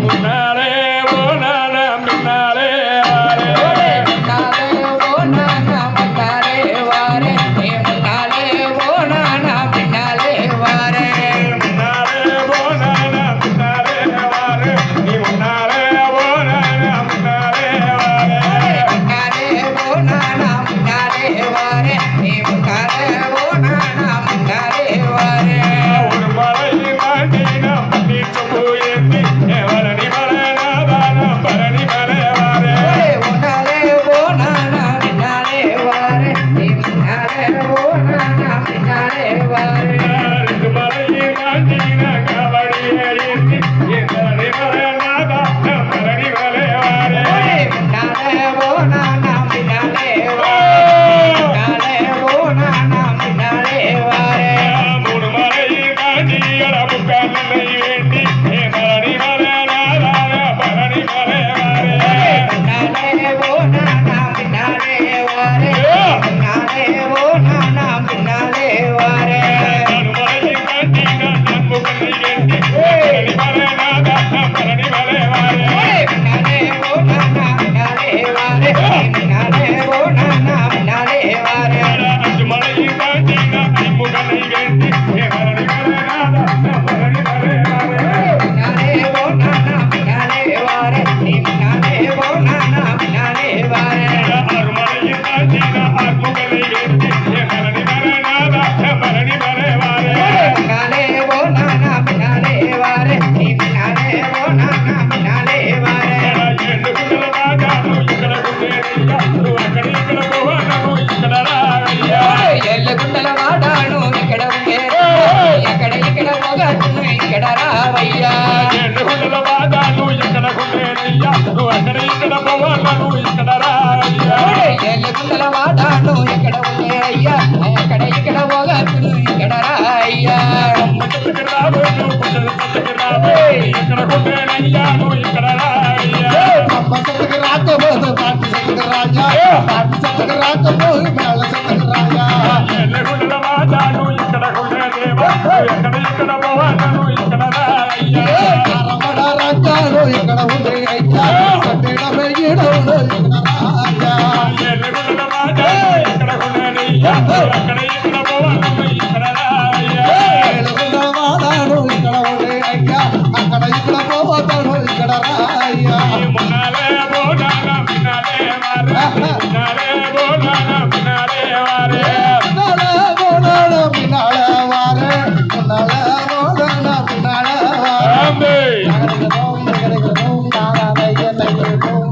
முன்னாலே போனான பின்னாலே வாரே முன்னாலே போனான முன்னாலே வாரே நீ முன்னாலே போனான பின்னாலே வாரே முன்னாலே போனான பின்னாலே வாரே நீ முன்னாலே போனான முன்னாலே வாரே முன்னாலே போனான முன்னாலே வாரே நீ முன்னாலே போனான முன்னாலே வாரே ஒரு மலை மாட்டினா பன்னி சொம்பு ஏந்தி பரணி மலை நாதான பரணி மலை வாரே முன்னாலே போனான பின்னாலே வாரே நீ முன்னாலே போனான பின்னாலே வாரே ரெண்டு மலை மாட்டினா கபடியை ஏந்தி பரணி மலை நாதான பரணி மலை வாரே முன்னாலே போனான பின்னாலே வாரே முன்னாலே போனான பின்னாலே வாரே மூணு மலை மாட்டியட முக்காலை வேண்டி பரணி மலை நாதான பரணி மலை வாரே முன்னாலே போனான பின்னாலே வாரே முன்னாலே போனான பின்னாலே வாரே மலை மாட்டினா நான் முகலை வேண்டி பரணி மலை நாதான பரணி மலை வாரே முன்னாலே போனான பின்னாலே வாரே முன்னாலே போனான பின்னாலே வாரே அஞ்சு மலை மாட்டினா முகலை வேண்டி பரணி மலை நாதான பரணி மலை வாரே முன்னாலே போனான பின்னாலே வாரே நீ முன்னாலே போனான பின்னாலே வாரே ஆறு மலை மாட்டினா முகலை வேண்டி பரணி மலை நாதான பரணி மலை வாரே முன்னாலே போனான பின்னாலே வாரே நீ முன்னாலே போனான பின்னாலே வாரே ஏழு குண்டல மாட்டானு ఇక్కడ குண்டேரியா అక్కడ ఇక్కడ పోవాను ఇక్కడ రాయ్యా ఎల్ల గుండల వాడాను ఇక్కడ ఉండేరు ఎక్కడ ఇక్కడ పోగట్టును ఇక్కడ రావయ్యా ఏడు గుండల మాటాను ఇక్కడ కుண்டేరిயா అక్కడ ఇక్కడ పోవాను ఇక్కడ రాయ్యా ఎల్ల గుండల వాడాను ఇక్కడ ఉండేరయ్యా ఎక్కడ ఇక్కడ పోగట్టును ఇక్కడ రాయ్యా చెట్టుకి రాబోను కొంచెం చెట్టుకి రాబోయ్ ఇక్కడ కుண்டేరిயா ఇక్కడ రాయ్యా అమ్మ చెట్టుకు రాకపోదు పాటి చెట్టుకు రాజా పాటి చెట్టుకు రాకపోదు మేళ చెట్టుకు రాజా ఏడు గుండల మాటాను ఇక్కడ కుண்டేదేవా ఎక్కడ ఇక్కడ పోవాను ఇక్కడ రాయ్యా అరమడ రంగాలు ఇక్కడ ఉంది అయ్యా సట్టిడ మెయ్యడవులు ఇక్కడ రాజా ఏడు గుండల మాటాను ఇక్కడ కుண்டేరిயா అక్కడ ఇక్కడ పోవాను ఇక్కడ రాయ్యా ఏడుగుండ వాడాడు ఇక్కడ ఉంది అయ్యా అక్కడ ఇక్కడ పోతాడు ఇక్కడ రాయ్యా మున్నాలే బోనాల మినాలే వారే మున్నాలే బోనాల మినాలే వారే నాళ బోనాల మినాళ వారే నాళ బోనాల మినాళ వారే ఆంబే ఎగరెగరో నారాయణ ఎగరెగరో